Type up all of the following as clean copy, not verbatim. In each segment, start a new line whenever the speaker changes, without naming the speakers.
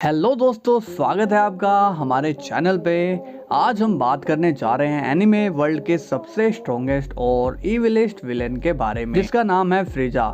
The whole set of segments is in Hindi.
हेलो दोस्तों, स्वागत है आपका हमारे चैनल पे। आज हम बात करने जा रहे हैं एनिमे वर्ल्ड के सबसे स्ट्रॉन्गेस्ट और इविलेस्ट विलेन के बारे में, जिसका नाम है फ्रीजा।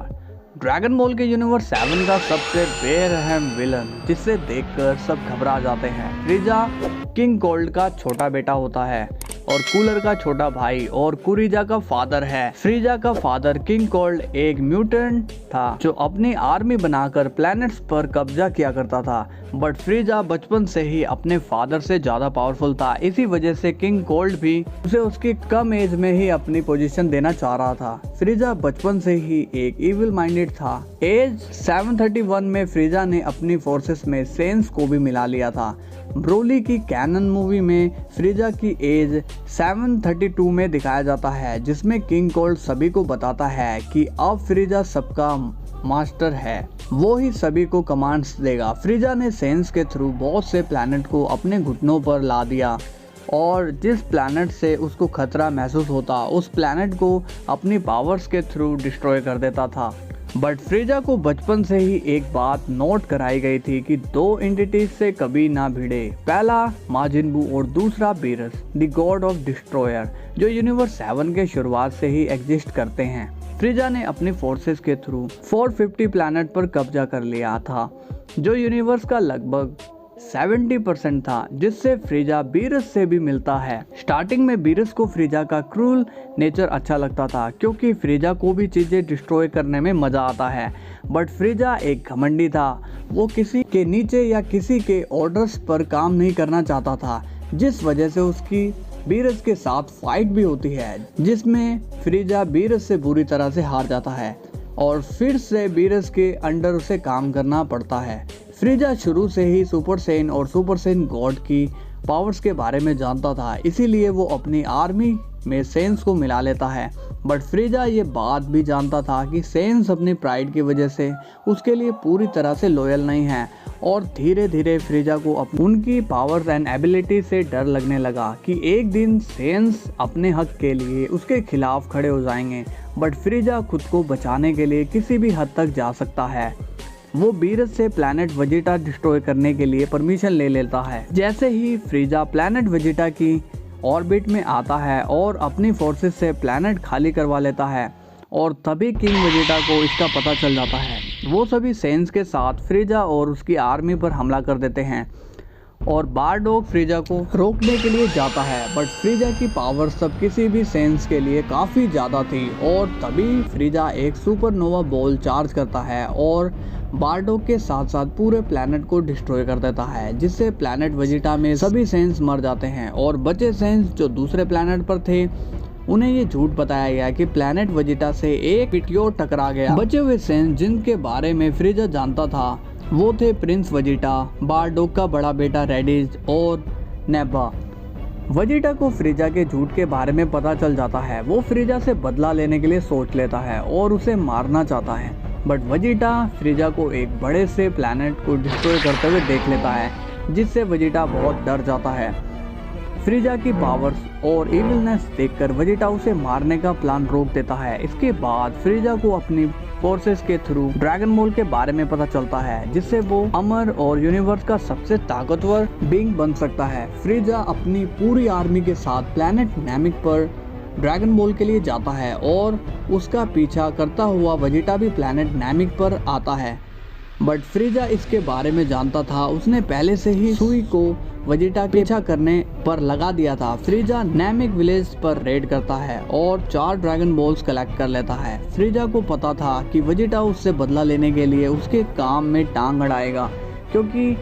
ड्रैगन बॉल के यूनिवर्स 7 का सबसे बेरहम विलन, जिसे देखकर सब घबरा जाते हैं। फ्रीजा किंग कोल्ड का छोटा बेटा होता है और कूलर का छोटा भाई और कुरीजा का फादर है। फ्रीजा का फादर किंग कोल्ड एक म्यूटेंट था जो अपनी आर्मी बनाकर प्लैनेट्स पर कब्जा किया करता था, बट फ्रीजा बचपन से ही अपने फादर से ज्यादा पावरफुल था। इसी वजह से किंग कोल्ड भी उसे उसकी कम एज में ही अपनी पोजीशन देना चाह रहा था। फ्रीजा बचपन से ही एक इविल माइंडेड था। एज 731 में फ्रीजा ने अपनी फोर्सेस में सेंस को भी मिला लिया था। ब्रोली की कैनन मूवी में फ्रीजा की एज 732 में दिखाया जाता है, जिसमें किंग कोल्ड सभी को बताता है कि अब फ्रीजा सबका मास्टर है, वो ही सभी को कमांड्स देगा। फ्रीजा ने सेंस के थ्रू बहुत से प्लैनेट को अपने घुटनों पर ला दिया और जिस प्लैनेट से उसको खतरा महसूस होता उस प्लैनेट को अपनी पावर्स के थ्रू डिस्ट्रॉय कर देता था। बट फ्रीजा को बचपन से ही एक बात नोट कराई गई थी कि दो एंटिटीज से कभी ना भिड़े। पहला माजिन बू और दूसरा Beerus, the God of destroyer, जो यूनिवर्स 7 के शुरुआत से ही एग्जिस्ट करते हैं। फ्रीजा ने अपनी फोर्सेस के थ्रू 450 प्लैनेट पर कब्जा कर लिया था, जो यूनिवर्स का लगभग 70% था, जिससे फ्रीजा बीरस से भी मिलता है। स्टार्टिंग में बीरस को फ्रीजा का क्रूल नेचर अच्छा लगता था, क्योंकि फ्रीजा को भी चीजें डिस्ट्रॉय करने में मजा आता है। बट फ्रीजा एक घमंडी था, वो किसी के नीचे या किसी के ऑर्डर्स पर काम नहीं करना चाहता था, जिस वजह से उसकी बीरस के साथ फाइट भी होती है, जिसमें फ्रीजा बीरस से बुरी तरह से हार जाता है और फिर से बीरस के अंडर उसे काम करना पड़ता है। फ्रीजा शुरू से ही सुपर सेन और सुपर सेन गॉड की पावर्स के बारे में जानता था, इसीलिए वो अपनी आर्मी में सेंस को मिला लेता है। बट फ्रीजा ये बात भी जानता था कि सेंस अपनी प्राइड की वजह से उसके लिए पूरी तरह से लॉयल नहीं है और धीरे धीरे फ्रीजा को उनकी पावर्स एंड एबिलिटी से डर लगने लगा कि एक दिन सेंस अपने हक के लिए उसके खिलाफ खड़े हो जाएंगे। बट फ्रीजा खुद को बचाने के लिए किसी भी हद तक जा सकता है। वो बीरस से प्लैनेट वेजिटा डिस्ट्रॉय करने के लिए परमिशन ले लेता है। जैसे ही फ्रीजा प्लैनेट वेजिटा की ऑर्बिट में आता है और अपनी फोर्सेस से प्लैनेट खाली करवा लेता है, और तभी किंग वेजिटा को इसका पता चल जाता है। वो सभी सेंस के साथ फ्रीजा और उसकी आर्मी पर हमला कर देते हैं और बारडॉग फ्रीजा को रोकने के लिए जाता है। बट फ्रीजा की पावर सब किसी भी सेंस के लिए काफ़ी ज़्यादा थी और तभी फ्रीजा एक सुपरनोवा बॉल चार्ज करता है और बारडॉग के साथ साथ पूरे प्लैनेट को डिस्ट्रॉय कर देता है, जिससे प्लैनेट वेजिटा में सभी सेंस मर जाते हैं और बचे सेंस जो दूसरे प्लैनेट पर थे उन्हें ये झूठ बताया गया कि प्लैनेट वेजिटा से एक मीटियोर टकरा गया। बचे हुए सेंस जिनके बारे में फ्रीजा जानता था वो थे प्रिंस वेजिटा, बारडॉग का बड़ा बेटा रेडिस और नेबा। वेजिटा को फ्रीजा के झूठ के बारे में पता चल जाता है। वो फ्रीजा से बदला लेने के लिए सोच लेता है और उसे मारना चाहता है, बट वेजिटा फ्रीजा को एक बड़े से प्लैनेट को डिस्ट्रॉय करते हुए देख लेता है, जिससे वेजिटा बहुत डर जाता है। फ्रीजा की पावर्स और इविलनेस देखकर वेजिटा उसे मारने का प्लान रोक देता है। इसके बाद फ्रीजा को अपनी फोर्सेस के थ्रू ड्रैगन बॉल के बारे में पता चलता है, जिससे वो अमर और यूनिवर्स का सबसे ताकतवर बीइंग बन सकता है। फ्रीजा अपनी पूरी आर्मी के साथ प्लैनेट नैमिक पर ड्रैगन बॉल के लिए जाता है और उसका पीछा करता हुआ वेजिटा भी प्लैनेट नैमिक पर आता है। बट फ्रीजा इसके बारे में जानता था, उसने पहले से ही सुई को वेजिटा के पीछा करने पर लगा दिया था। फ्रीजा नैमिक विलेज पर रेड करता है और 4 ड्रैगन बॉल्स कलेक्ट कर लेता है। फ्रीजा को पता था कि वेजिटा उससे बदला लेने के लिए उसके काम में टांग अड़ाएगा, क्योंकि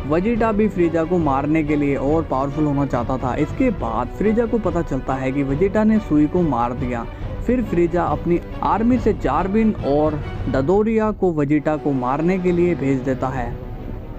वेजिटा भी फ्रीजा को मारने के लिए और पावरफुल होना चाहता था। इसके बाद फ्रीजा को पता चलता है कि वेजिटा ने सुई को मार दिया। फिर फ्रीजा अपनी आर्मी से जार्बिन और डडोरिया को वेजिटा को मारने के लिए भेज देता है।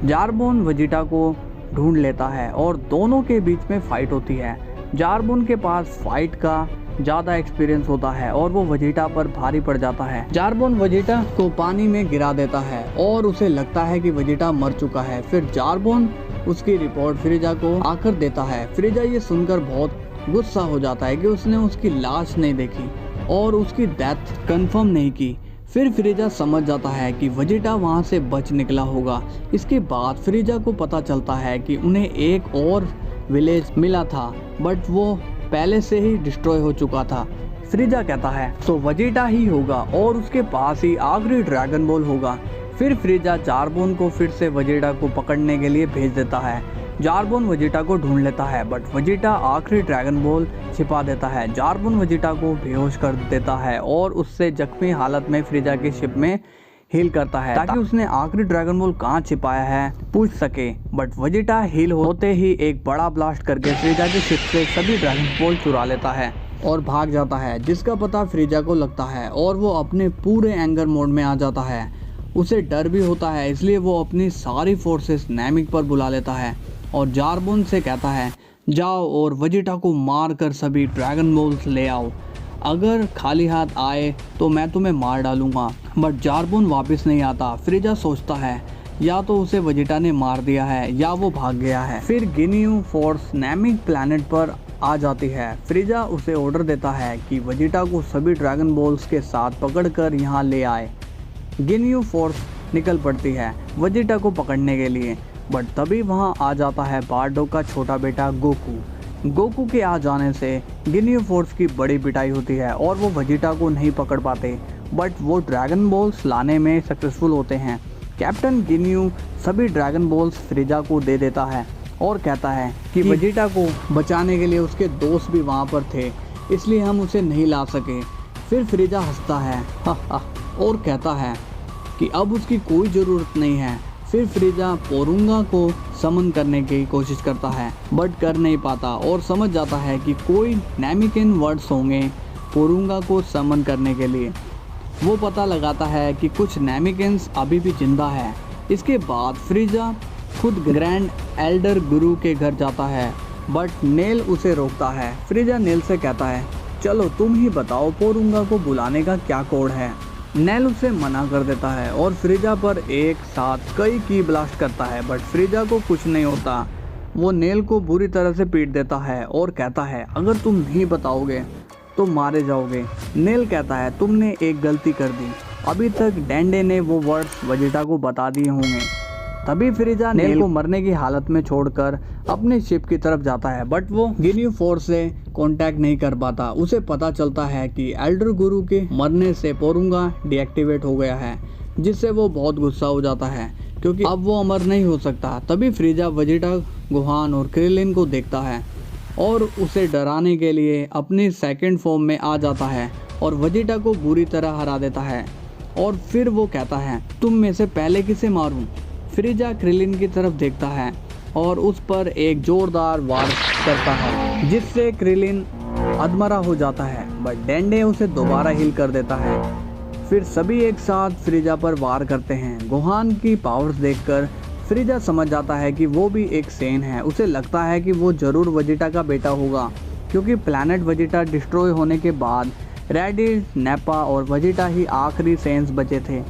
जार्बोन वेजिटा को ढूंढ लेता है और दोनों के बीच में फाइट होती है। जार्बोन के पास फाइट का ज़्यादा एक्सपीरियंस होता है और वो वेजिटा पर भारी पड़ जाता है। जार्बोन वेजिटा को पानी में गिरा देता है और उसे लगता है कि वेजिटा मर चुका है। फिर जार्बोन उसकी रिपोर्ट फ्रीजा को आकर देता है। फ्रीजा ये सुनकर बहुत गुस्सा हो जाता है कि उसने उसकी लाश नहीं देखी और उसकी डेथ कंफर्म नहीं की। फिर फ्रीजा समझ जाता है कि वेजिटा वहाँ से बच निकला होगा। इसके बाद फ्रीजा को पता चलता है कि उन्हें एक और विलेज मिला था, बट वो पहले से ही डिस्ट्रॉय हो चुका था। फ्रीजा कहता है तो वेजिटा ही होगा और उसके पास ही आखिरी ड्रैगन बॉल होगा। फिर फ्रीजा जारबोन को फिर से वेजिटा को पकड़ने के लिए भेज देता है। जारबोन वेजिटा को ढूंढ लेता है, बट वेजिटा आखिरी ड्रैगन बॉल छिपा देता है। जारबोन वेजिटा को बेहोश कर देता है और उससे जख्मी हालत में फ्रीजा की शिप में हील करता है ताकि उसने आखिरी ड्रैगन बॉल कहाँ छिपाया है पूछ सके। बट वेजिटा हील होते ही एक बड़ा ब्लास्ट करके फ्रीजा की शिप से सभी ड्रैगन बॉल चुरा लेता है और भाग जाता है, जिसका पता फ्रीजा को लगता है और वो अपने पूरे एंगर मोड में आ जाता है। उसे डर भी होता है, इसलिए वो अपनी सारी फोर्सेस नैमिक पर बुला लेता है और जारबोन से कहता है जाओ और वेजिटा को मार कर सभी ड्रैगन बॉल्स ले आओ। अगर खाली हाथ आए तो मैं तुम्हें मार डालूंगा। बट जारबोन वापस नहीं आता। फ्रीजा सोचता है या तो उसे वेजिटा ने मार दिया है या वो भाग गया है। फिर गिनियू फोर्स नैमिक प्लैनेट पर आ जाती है। फ्रीजा उसे ऑर्डर देता है कि वेजिटा को सभी ड्रैगन बॉल्स के साथ पकड़कर यहाँ ले आए। गिनियू फोर्स निकल पड़ती है वेजिटा को पकड़ने के लिए, बट तभी वहाँ आ जाता है बार्डो का छोटा बेटा गोकू। गोकू के आ जाने से गिनियू फोर्स की बड़ी पिटाई होती है और वो वेजिटा को नहीं पकड़ पाते, बट वो ड्रैगन बॉल्स लाने में सक्सेसफुल होते हैं। कैप्टन गिनियू सभी ड्रैगन बॉल्स फ्रीजा को दे देता है और कहता है कि वेजिटा को बचाने के लिए उसके दोस्त भी वहाँ पर थे, इसलिए हम उसे नहीं ला सके। फिर फ्रीजा हंसता है और कहता है कि अब उसकी कोई ज़रूरत नहीं है। फिर फ्रीजा पोरुंगा को समन करने की कोशिश करता है, बट कर नहीं पाता और समझ जाता है कि कोई नैमिकन वर्ड्स होंगे पोरुंगा को समन करने के लिए। वो पता लगाता है कि कुछ नैमिकन्स अभी भी जिंदा है। इसके बाद फ्रीजा खुद ग्रैंड एल्डर गुरु के घर जाता है, बट नेल उसे रोकता है। फ्रीजा नेल से कहता है चलो तुम ही बताओ पोरुंगा को बुलाने का क्या कोड है। नेल उसे मना कर देता है और फ्रीजा पर एक साथ कई की ब्लास्ट करता है, बट फ्रीजा को कुछ नहीं होता। वो नेल को बुरी तरह से पीट देता है और कहता है अगर तुम नहीं बताओगे तो मारे जाओगे। नेल कहता है तुमने एक गलती कर दी, अभी तक डेंडे ने वो वर्ड्स वेजिटा को बता दिए होंगे। तभी फ्रीजा नेल को मरने की हालत में छोड़कर अपने शिप की तरफ जाता है, बट वो गिनियू फोर्स से कांटेक्ट नहीं कर पाता। उसे पता चलता है कि एल्डर गुरु के मरने से पोरुंगा डीएक्टिवेट हो गया है, जिससे वो बहुत गुस्सा हो जाता है क्योंकि अब वो अमर नहीं हो सकता। तभी फ्रीजा वेजिटा, गोहान और क्रिलिन को देखता है और उसे डराने के लिए अपनी सेकंड फॉर्म में आ जाता है और वेजिटा को बुरी तरह हरा देता है। और फिर वो कहता है तुम में से पहले किसे मारूं। फ्रीजा क्रिलिन की तरफ देखता है और उस पर एक जोरदार वार करता है, जिससे क्रिलिन अधमरा हो जाता है, बट डेंडे उसे दोबारा हील कर देता है। फिर सभी एक साथ फ्रीजा पर वार करते हैं। गोहान की पावर्स देखकर फ्रीजा समझ जाता है कि वो भी एक सेन है। उसे लगता है कि वो जरूर वेजिटा का बेटा होगा, क्योंकि प्लैनेट वेजिटा डिस्ट्रॉय होने के बाद रेडिस, नेपा और वेजिटा ही आखिरी सेंस बचे थे।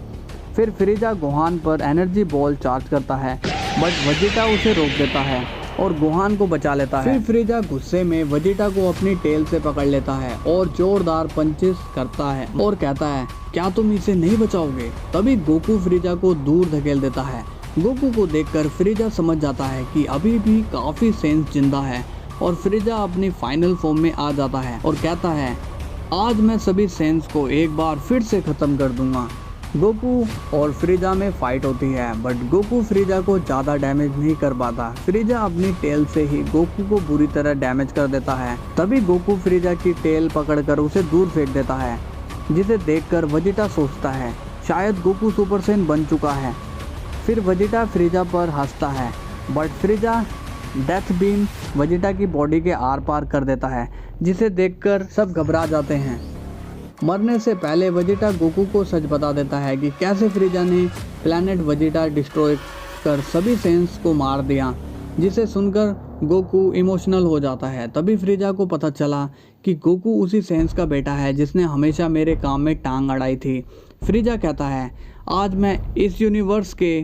फिर फ्रीजा गोहान पर एनर्जी बॉल चार्ज करता है, बट वेजिटा उसे रोक देता है और गोहान को बचा लेता है। फिर फ्रीजा गुस्से में वेजिटा को अपनी टेल से पकड़ लेता है और जोरदार पंचेस करता है और कहता है क्या तुम इसे नहीं बचाओगे। तभी गोकू फ्रीजा को दूर धकेल देता है। गोकू को देखकर फ्रीजा समझ जाता है कि अभी भी काफी सेंस जिंदा है और फ्रीजा अपनी फाइनल फॉर्म में आ जाता है और कहता है आज मैं सभी सेंस को एक बार फिर से खत्म कर दूंगा। गोकू और फ्रीजा में फाइट होती है, बट गोकू फ्रीजा को ज़्यादा डैमेज नहीं कर पाता। फ्रीजा अपनी टेल से ही गोकू को बुरी तरह डैमेज कर देता है। तभी गोकू फ्रीजा की टेल पकड़कर उसे दूर फेंक देता है, जिसे देखकर वेजिटा सोचता है शायद गोकू सुपर सेन बन चुका है। फिर वेजिटा फ्रीजा पर हंसता है, बट फ्रीजा डेथ बीम वेजिटा की बॉडी के आर पार कर देता है, जिसे देखकर सब घबरा जाते हैं। मरने से पहले वेजिटा गोकू को सच बता देता है कि कैसे फ्रीजा ने प्लैनेट वेजिटा डिस्ट्रॉय कर सभी सेंस को मार दिया, जिसे सुनकर गोकू इमोशनल हो जाता है। तभी फ्रीजा को पता चला कि गोकू उसी सेंस का बेटा है जिसने हमेशा मेरे काम में टांग अड़ाई थी। फ्रीजा कहता है आज मैं इस यूनिवर्स के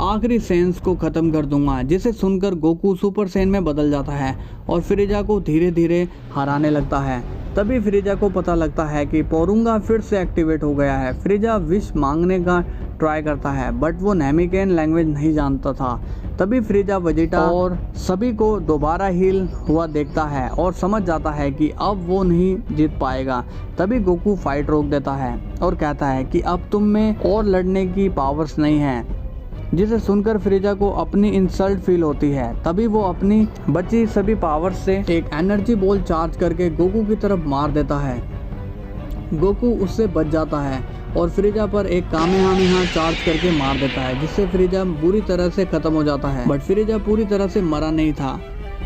आखिरी सेंस को ख़त्म कर दूंगा, जिसे सुनकर गोकू सुपर सेन में बदल जाता है और फ्रीजा को धीरे धीरे हराने लगता है। तभी फ्रीजा को पता लगता है कि पोरुंगा फिर से एक्टिवेट हो गया है। फ्रीजा विश मांगने का ट्राई करता है बट वो नामिकेन लैंग्वेज नहीं जानता था। तभी फ्रीजा वेजिटा और सभी को दोबारा हील हुआ देखता है और समझ जाता है कि अब वो नहीं जीत पाएगा। तभी गोकू फाइट रोक देता है और कहता है कि अब तुम में और लड़ने की पावर्स नहीं है, जिसे सुनकर फ्रीजा को अपनी इंसल्ट फील होती है। तभी वो अपनी बची सभी पावर्स से एक एनर्जी बॉल चार्ज करके गोकू की तरफ मार देता है। गोकू उससे बच जाता है और फ्रीजा पर एक कामेहामेहा चार्ज करके मार देता है, जिससे फ्रीजा बुरी तरह से खत्म हो जाता है। बट फ्रीजा पूरी तरह से मरा नहीं था।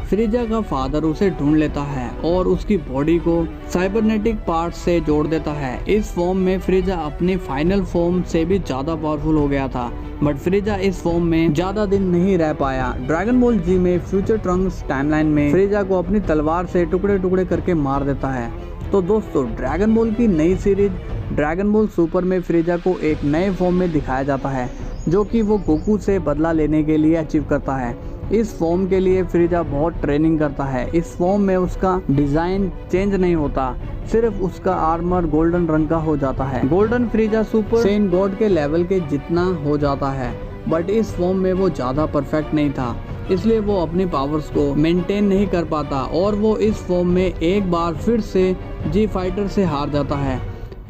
फ्रीजा का फादर उसे ढूंढ लेता है और उसकी बॉडी को साइबरनेटिक पार्ट से जोड़ देता है। इस फॉर्म में फ्रीजा अपनी फाइनल फॉर्म से भी ज्यादा पावरफुल हो गया था, बट फ्रीजा इस फॉर्म में ज्यादा दिन नहीं रह पाया। ड्रैगन बॉल जी में फ्यूचर ट्रंक्स टाइमलाइन में फ्रीजा को अपनी तलवार से टुकड़े टुकड़े करके मार देता है। तो दोस्तों, ड्रैगन बॉल की नई सीरीज ड्रैगन बॉल सुपर में फ्रीजा को एक नए फॉर्म में दिखाया जाता है, जो कि वो गोकू से बदला लेने के लिए अचीव करता है। इस फॉर्म के लिए फ्रीजा बहुत ट्रेनिंग करता है। इस फॉर्म में उसका डिजाइन चेंज नहीं होता, सिर्फ उसका आर्मर गोल्डन रंग का हो जाता है। गोल्डन फ्रीजा सुपर सेन गॉड के लेवल के जितना हो जाता है, बट इस फॉर्म में वो ज्यादा परफेक्ट नहीं था, इसलिए वो अपनी पावर्स को मेंटेन नहीं कर पाता और वो इस फॉर्म में एक बार फिर से जी फाइटर से हार जाता है।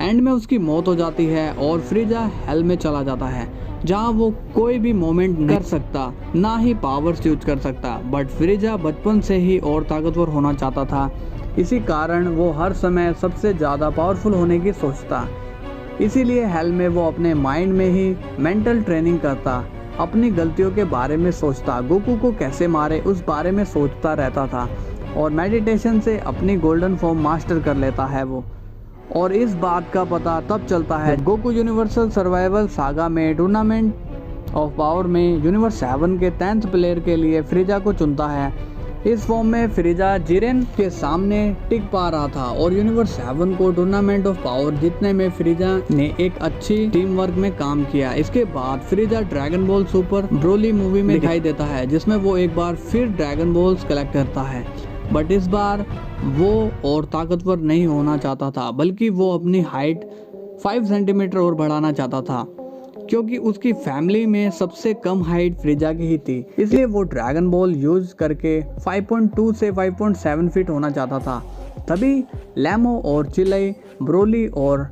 एंड में उसकी मौत हो जाती है और फ्रीजा हेल में चला जाता है, जहां वो कोई भी मोमेंट नहीं कर सकता, ना ही पावर्स यूज कर सकता। बट फ्रीजा बचपन से ही और ताकतवर होना चाहता था, इसी कारण वो हर समय सबसे ज़्यादा पावरफुल होने की सोचता। इसीलिए हेल में वो अपने माइंड में ही मेंटल ट्रेनिंग करता, अपनी गलतियों के बारे में सोचता, गोकू को कैसे मारे उस बारे में सोचता रहता था और मेडिटेशन से अपनी गोल्डन फॉर्म मास्टर कर लेता है वो। और इस बात का पता तब चलता है गोकू यूनिवर्सल सर्वाइवल सागा में टूर्नामेंट ऑफ पावर में यूनिवर्स 7 के 10th प्लेयर के लिए फ्रीजा को चुनता है। इस फॉर्म में फ्रीजा जिरेन के सामने टिक पा रहा था और यूनिवर्स 7 को टूर्नामेंट ऑफ पावर जीतने में फ्रीजा ने एक अच्छी टीम वर्क में काम किया। इसके बाद Frieza Dragon Ball Super Broly movie में दिखाई देता है, जिसमें वो एक बार फिर ड्रैगन बॉल्स कलेक्ट करता है, बट इस बार वो और ताकतवर नहीं होना चाहता था, बल्कि वो अपनी हाइट 5 सेंटीमीटर और बढ़ाना चाहता था, क्योंकि उसकी फैमिली में सबसे कम हाइट फ्रीजा की ही थी। इसलिए वो ड्रैगन बॉल यूज करके 5.2 से 5.7 फीट होना चाहता था। तभी लैमो और चिलई ब्रोली और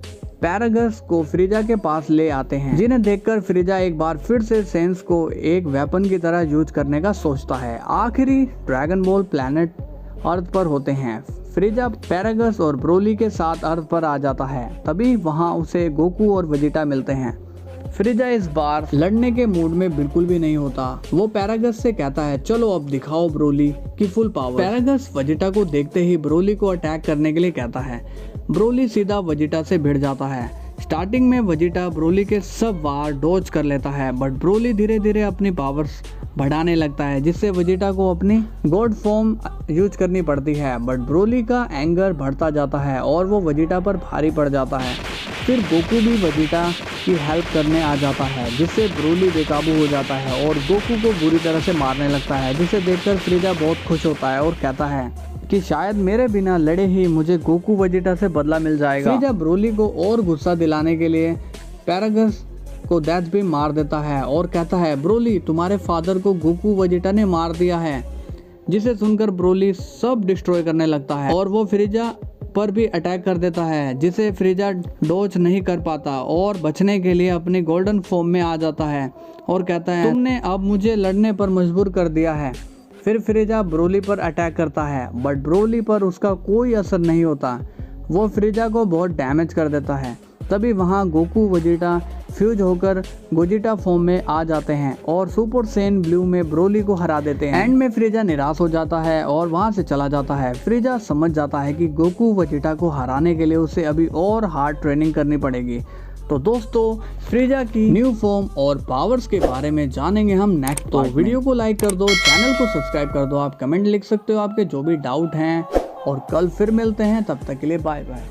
पैरागस को फ्रीजा के पास ले आते हैं, जिन्हें देखकर फ्रीजा एक बार फिर से सेंस को एक वेपन की तरह यूज करने का सोचता है। आखिरी ड्रैगन बॉल प्लैनेट अर्थ पर होते हैं। फ्रीजा पैरागस और ब्रोली के साथ अर्थ पर आ जाता है। तभी वहां उसे गोकू और वेजिटा मिलते हैं। फ्रीजा इस बार लड़ने के मूड में बिल्कुल भी नहीं होता। वो पैरागस से कहता है, चलो अब दिखाओ ब्रोली की फुल पावर। पैरागस वेजिटा को देखते ही ब्रोली को अटैक करने के लिए कहता है। ब्रोली सीधा वेजिटा से भिड़ जाता है। स्टार्टिंग में वेजिटा ब्रोली के सब वार डॉज कर लेता है, बट ब्रोली धीरे धीरे अपनी पावर्स बढ़ाने लगता है, जिससे वेजिटा को अपनी गॉड फॉर्म यूज करनी पड़ती है। बट ब्रोली का एंगर बढ़ता जाता है और वो वेजिटा पर भारी पड़ जाता है। फिर गोकू भी वेजिटा की हेल्प करने आ जाता है, जिससे ब्रोली बेकाबू हो जाता है और गोकू को बुरी तरह से मारने लगता है, जिसे देखकर फ्रीजा बहुत खुश होता है और कहता है कि शायद मेरे बिना लड़े ही मुझे गोकू वेजिटा से बदला मिल जाएगा। फ्रीजा ब्रोली को और गुस्सा दिलाने के लिए पैरागस को डेथ भी मार देता है और कहता है, ब्रोली तुम्हारे फादर को गोकू वेजिटा ने मार दिया है। जिसे सुनकर ब्रोली सब डिस्ट्रॉय करने लगता है और वो फ्रीजा पर भी अटैक कर देता है, जिसे फ्रीजा डॉज नहीं कर पाता और बचने के लिए अपनी गोल्डन फॉर्म में आ जाता है और कहता है, तुमने अब मुझे लड़ने पर मजबूर कर दिया है। फिर फ्रीजा ब्रोली पर अटैक करता है, बट ब्रोली पर उसका कोई असर नहीं होता। वो फ्रीजा को बहुत डैमेज कर देता है। तभी वहाँ गोकू वेजिटा फ्यूज होकर गोजिटा फॉर्म में आ जाते हैं और सुपर सेन ब्लू में ब्रोली को हरा देते हैं। एंड में फ्रीजा निराश हो जाता है और वहां से चला जाता है। फ्रीजा समझ जाता है कि गोकू वेजिटा को हराने के लिए उसे अभी और हार्ड ट्रेनिंग करनी पड़ेगी। तो दोस्तों, फ्रीजा की न्यू फॉर्म और पावर्स के बारे में जानेंगे हम नेक्स्ट। तो वीडियो को लाइक कर दो, चैनल को सब्सक्राइब कर दो, आप कमेंट लिख सकते हो आपके जो भी डाउट हैं, और कल फिर मिलते हैं। तब तक के लिए बाय बाय।